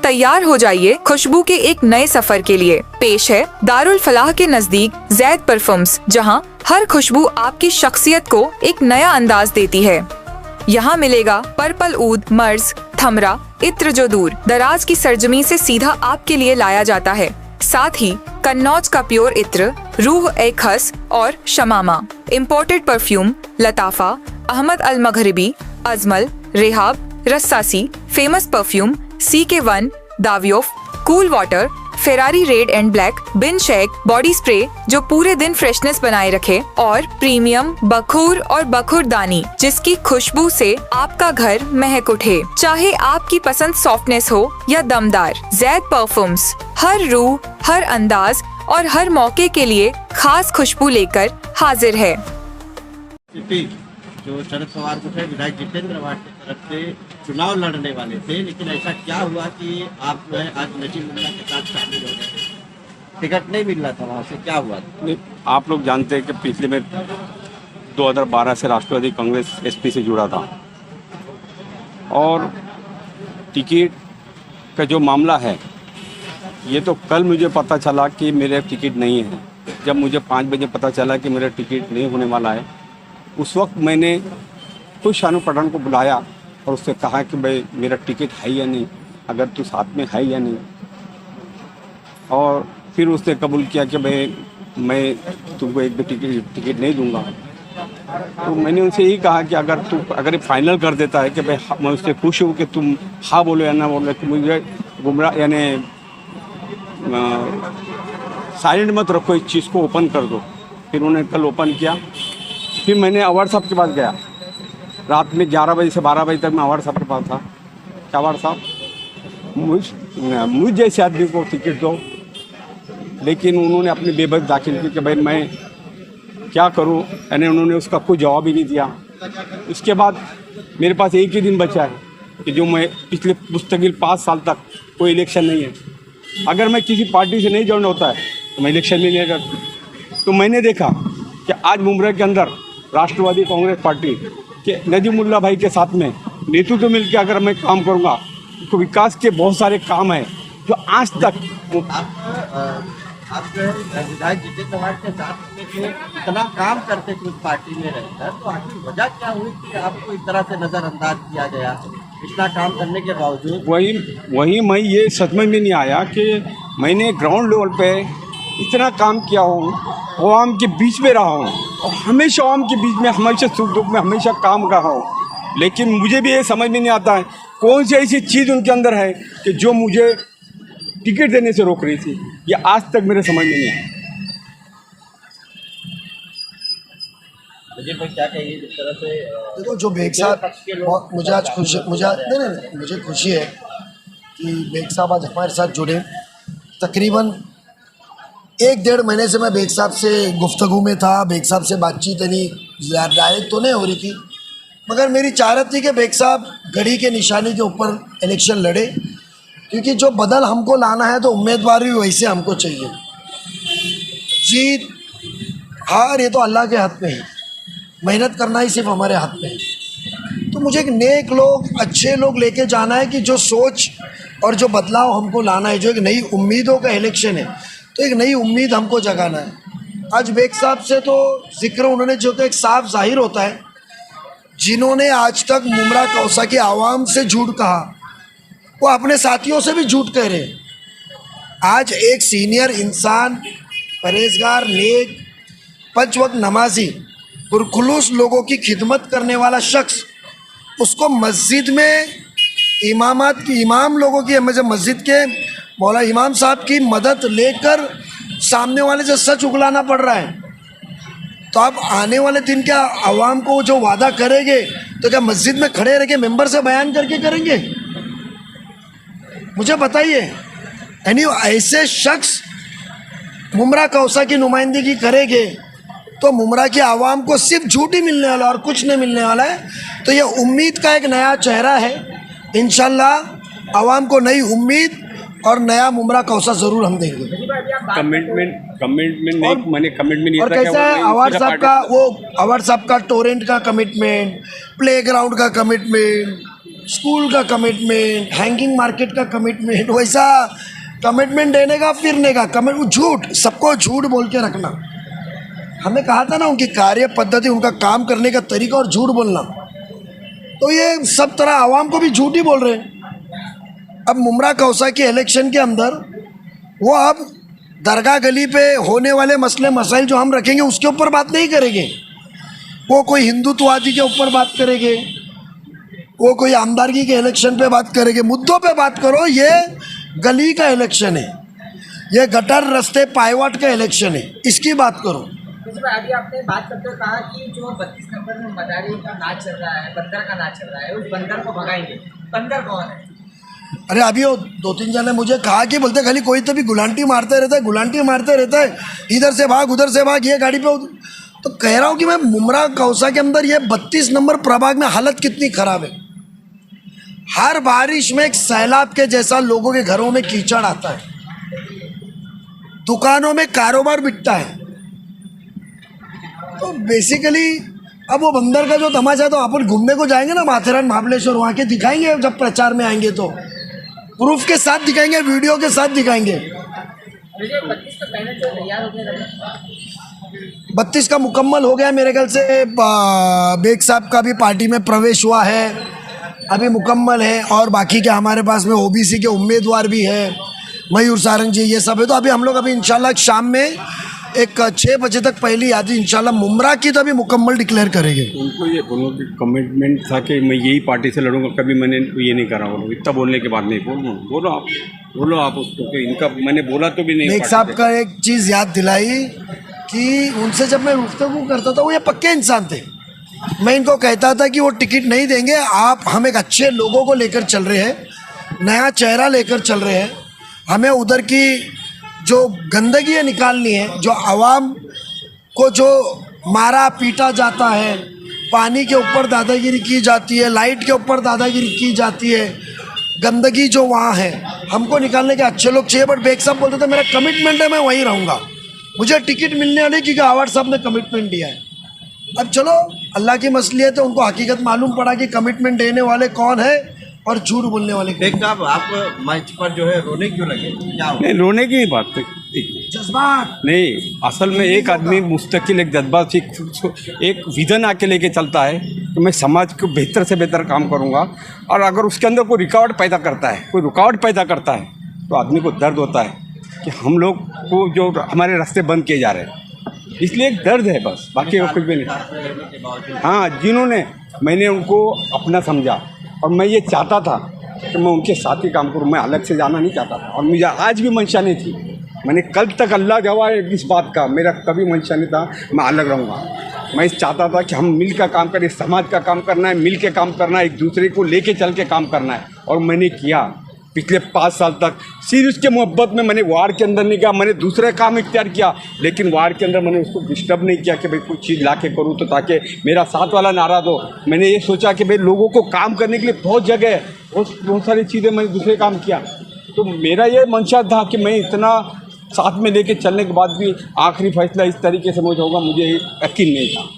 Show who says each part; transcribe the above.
Speaker 1: तैयार हो जाइए खुशबू के एक नए सफर के लिए। पेश है दारुल फलाह के नजदीक जैद परफ्यूम्स, जहां हर खुशबू आपकी शख्सियत को एक नया अंदाज देती है। यहाँ मिलेगा पर्पल ऊद, मर्ज, थमरा, इत्र जो दूर दराज की सरजमी से सीधा आपके लिए लाया जाता है। साथ ही कन्नौज का प्योर इत्र, रूह ए खस और शमामा, imported perfume Lattafa, Ahmed Al Maghribi, Ajmal, Rehab, Rasasi, famous perfume, CK1, Davidoff, cool water, Ferrari red and black, बिन शेक बॉडी स्प्रे जो पूरे दिन फ्रेशनेस बनाए रखे, और प्रीमियम बखूर और बखुरदानी जिसकी खुशबू से आपका घर महक उठे। चाहे आपकी पसंद सॉफ्टनेस हो या दमदार, जैद परफ्यूम्स हर रूह, हर अंदाज और हर मौके के लिए खास खुशबू लेकर हाजिर है।
Speaker 2: जो शरद पवार को थे विधायक जितेंद्र अवार्ड की तरफ से चुनाव लड़ने वाले थे, लेकिन ऐसा क्या हुआ कि आप जो है आज नजीब मुल्ला के साथ शामिल हो गए? टिकट नहीं मिल रहा था, वहाँ से क्या हुआ?
Speaker 3: नहीं, आप लोग जानते हैं कि पिछले में 2012 से राष्ट्रवादी कांग्रेस SP से जुड़ा था, और टिकट का जो मामला है ये तो कल मुझे पता चला कि मेरा टिकट नहीं है। जब मुझे 5 बजे पता चला कि मेरा टिकट नहीं होने वाला है, उस वक्त मैंने खुद शानू पठान को बुलाया और उससे कहा कि भाई मेरा टिकट है या नहीं, अगर तू साथ में है या नहीं। और फिर उसने कबूल किया कि भाई मैं तुमको एक भी टिकट नहीं दूंगा। तो मैंने उनसे यही कहा कि अगर फाइनल कर देता है कि भाई मैं उससे खुश हूँ कि तुम हाँ बोलो या ना बोलो, कि मुझे गुमराह यानी साइलेंट मत रखो, इस चीज़ को ओपन कर दो। फिर उन्होंने कल ओपन किया। फिर मैंने अवार्ड साहब के पास गया, रात में 11 बजे से 12 बजे तक मैं अवार्ड साहब के पास था। क्या अवार्ड साहब, मुझ जैसे आदमी को टिकट दो, लेकिन उन्होंने अपनी बेबस दाखिल की कि भाई मैं क्या करूं, यानी उन्होंने उसका कोई जवाब ही नहीं दिया। इसके बाद मेरे पास एक ही दिन बचा है कि जो मैं पिछले मुस्तकिल 5 साल तक कोई इलेक्शन नहीं है, अगर मैं किसी पार्टी से नहीं ज्वाइन होता है तो मैं इलेक्शन में नहीं करता। तो मैंने देखा कि आज मुमरा के अंदर राष्ट्रवादी कांग्रेस पार्टी के नजीब मुल्ला भाई के साथ में नेतृत्व मिल के अगर मैं काम करूँगा तो विकास के बहुत सारे काम हैं जो आज तक
Speaker 2: आप जो है विधायक जितेंद्र अवार्ड के साथ में थे, इतना काम करते थे उस पार्टी में रहकर, तो आखिर वजह क्या हुई कि आपको इस तरह से नज़रअंदाज किया गया इतना काम करने के बावजूद?
Speaker 3: वही मैं ये समझ में नहीं आया कि मैंने ग्राउंड लेवल पे इतना काम किया हूँ, आवाम के बीच में रहा हूँ और हमेशा आवाम के बीच में, हमेशा सुख दुख में हमेशा काम रहा हूँ, लेकिन मुझे भी ये समझ में नहीं आता है कौन सी ऐसी चीज़ उनके अंदर है कि जो मुझे टिकट देने से रोक रही थी। ये आज तक मेरे समझ में नहीं आया।
Speaker 2: क्या कहिए जिस तरह से
Speaker 4: देखो, जो बेग साहब, मुझे आज खुशी, मुझे खुशी है कि बेग साहब आज हमारे साथ जुड़े। तकरीबन 1-1.5 महीने से मैं बेग साहब से गुफ्तगू में था, बेग साहब से बातचीत यानी डायरेक्ट तो नहीं हो रही थी, मगर मेरी चाहत थी कि बेग साहब घड़ी के निशानी के ऊपर इलेक्शन लड़े, क्योंकि जो बदल हमको लाना है तो उम्मीदवार भी वैसे हमको चाहिए। जीत हार ये तो अल्लाह के हाथ में है, मेहनत करना ही सिर्फ हमारे हाथ में है। तो मुझे एक नेक लोग, अच्छे लोग लेके जाना है कि जो सोच और जो बदलाव हमको लाना है, जो एक नई उम्मीदों का इलेक्शन है, तो एक नई उम्मीद हमको जगाना है। आज बेग साहब से तो जिक्र उन्होंने जो तो एक साफ जाहिर होता है, जिन्होंने आज तक मुमरा कौसा की आवाम से झूठ कहा वो अपने साथियों से भी झूठ कह रहे। आज एक सीनियर इंसान, परहेजगार, नेक, 5 वक्त नमाजी, पुरखुलूस लोगों की खिदमत करने वाला शख्स, उसको मस्जिद में इमाम लोगों की मस्जिद के मौला इमाम साहब की मदद लेकर सामने वाले से सच उगलाना पड़ रहा है। तो आप आने वाले दिन क्या आवाम को जो वादा करेंगे तो क्या मस्जिद में खड़े रह के मेंबर से बयान करके करेंगे? मुझे बताइए। यानी ऐसे शख्स मुमरा कौसा की नुमाइंदगी करेंगे तो मुमरा की आवाम को सिर्फ झूठ ही मिलने वाला और कुछ नहीं मिलने वाला है। तो ये उम्मीद का एक नया चेहरा है। इंशाल्लाह आवाम को नई उम्मीद और नया मुमरा कौसा ज़रूर हम देंगे।
Speaker 3: कमिटमेंट नहीं, मैंने कमिटमेंट नहीं।
Speaker 4: और कैसा है अवार्ड साहब का, वो अवार्ड साहब का टोरेंट का कमिटमेंट, प्लेग्राउंड का कमिटमेंट, स्कूल का कमिटमेंट, हैंगिंग मार्केट का कमिटमेंट, वैसा कमिटमेंट देने का फिरने का कमिट, झूठ, सबको झूठ बोल के रखना। हमें कहा था ना उनकी कार्य पद्धति, उनका काम करने का तरीका और झूठ बोलना, तो ये सब तरह आवाम को भी झूठ ही बोल रहे हैं। अब मुमरा कौसा के इलेक्शन के अंदर वो अब दरगाह गली पे होने वाले मसले मसाइल जो हम रखेंगे उसके ऊपर बात नहीं करेंगे, वो कोई हिंदुत्ववादी के ऊपर बात करेंगे, वो कोई आमदारगी के इलेक्शन पे बात करेंगे। मुद्दों पे बात करो, ये गली का इलेक्शन है, ये गटर रास्ते पायवाट का इलेक्शन है, इसकी बात करो।
Speaker 5: अभी आपने बात करते हुए कहा कि जो 32 नंबर में मदारी का नाच चल रहा है, बंदर का नाच चल रहा है, उस बंदर को भगाएंगे। बंदर कौन है?
Speaker 4: अरे अभी वो 2-3 जने मुझे कहा कि बोलते खाली कोई तो भी गुलांटी मारते रहता है, गुलांटी मारते रहता है, इधर से भाग उधर से भाग, ये गाड़ी पे। तो कह रहा हूँ कि मैं मुमरा कौसा के अंदर ये 32 नंबर प्रभाग में हालत कितनी खराब है। हर बारिश में एक सैलाब के जैसा लोगों के घरों में कीचड़ आता है, दुकानों में कारोबार बिकता है। तो बेसिकली अब वो बंदर का जो तमाशा, तो अपन घूमने को जाएंगे ना माथेरान महाबलेश्वर, वहाँ के दिखाएंगे जब प्रचार में आएंगे, तो प्रूफ के साथ दिखाएंगे, वीडियो के साथ दिखाएंगे।
Speaker 5: 32 का पैनल जो तैयार होने लगा,
Speaker 4: 32 का मुकम्मल हो गया मेरे ख्याल से। बेग साहब का भी पार्टी में प्रवेश हुआ है, अभी मुकम्मल है, और बाकी के हमारे पास में ओबीसी के उम्मीदवार भी है, मयूर सारंग जी, ये सब है। तो अभी हम लोग इंशाल्लाह शाम में एक 6 बजे तक पहली यादी इंशाल्लाह मुमरा की तो अभी मुकम्मल डिक्लेयर करेंगे।
Speaker 3: उनको ये बोलो कि कमिटमेंट था कि मैं यही पार्टी से लड़ूंगा, कभी मैंने ये नहीं करा। बोलो इतना बोलने के बाद नहीं बोलो आप उसको कि इनका मैंने बोला तो भी नहीं।
Speaker 4: बेग साहब का एक चीज़ याद दिलाई कि उनसे जब मैं गुफ्तगू करता था, वो ये पक्के इंसान थे। मैं इनको कहता था कि वो टिकट नहीं देंगे, आप हम एक अच्छे लोगों को लेकर चल रहे हैं, नया चेहरा लेकर चल रहे हैं, हमें उधर की जो गंदगी है निकालनी है, जो आवाम को जो मारा पीटा जाता है, पानी के ऊपर दादागिरी की जाती है, लाइट के ऊपर दादागिरी की जाती है, गंदगी जो वहाँ है, हमको निकालने के अच्छे लोग चाहिए। बट बेग साहब बोलते थे मेरा कमिटमेंट है, मैं वहीं रहूँगा, मुझे टिकट मिलने वाली, क्योंकि आवाड़ साहब ने कमिटमेंट दिया है। अब चलो अल्लाह की मसलियत है, उनको हकीकत मालूम पड़ा कि कमिटमेंट देने वाले कौन है और झूठ बोलने वाले।
Speaker 2: बेग साहब, आप मंच पर जो है रोने क्यों लगे? क्या हुआ?
Speaker 3: नहीं, रोने की बात
Speaker 4: जज्बात
Speaker 3: नहीं, असल में एक आदमी मुस्तकिल एक जज्बात एक विजन आके लेके चलता है तो मैं समाज को बेहतर से बेहतर काम करूँगा। और अगर उसके अंदर कोई रुकावट पैदा करता है, कोई रुकावट पैदा करता है, तो आदमी को दर्द होता है कि हम लोग को जो हमारे रास्ते बंद किए जा रहे हैं, इसलिए एक दर्द है बस, बाकी कुछ भी नहीं। हाँ, जिन्होंने मैंने उनको अपना समझा और मैं ये चाहता था कि मैं उनके साथ ही काम करूँ, मैं अलग से जाना नहीं चाहता था, और मुझे आज भी मंशा नहीं थी। मैंने कल तक अल्लाह गवाह है इस बात का, मेरा कभी मंशा नहीं था मैं अलग रहूँगा। मैं चाहता था कि हम मिल का काम करें, समाज का काम करना है, मिल के काम करना है, एक दूसरे को लेके चल के काम करना है। और मैंने किया पिछले 5 साल तक। सिर्फ उसके मोहब्बत में मैंने वार्ड के अंदर नहीं किया, मैंने दूसरे काम इख्तियार किया, लेकिन वार्ड के अंदर मैंने उसको डिस्टर्ब नहीं किया कि भाई कुछ चीज़ ला के करूँ तो ताकि मेरा साथ वाला नाराज़ हो। मैंने ये सोचा कि भाई लोगों को काम करने के लिए बहुत जगह है, बहुत सारी चीज़ें मैंने दूसरे काम किया। तो मेरा ये मंशा था कि मैं इतना साथ में लेके चलने के बाद भी आखिरी फैसला इस तरीके से मुझे होगा, मुझे यकीन नहीं था।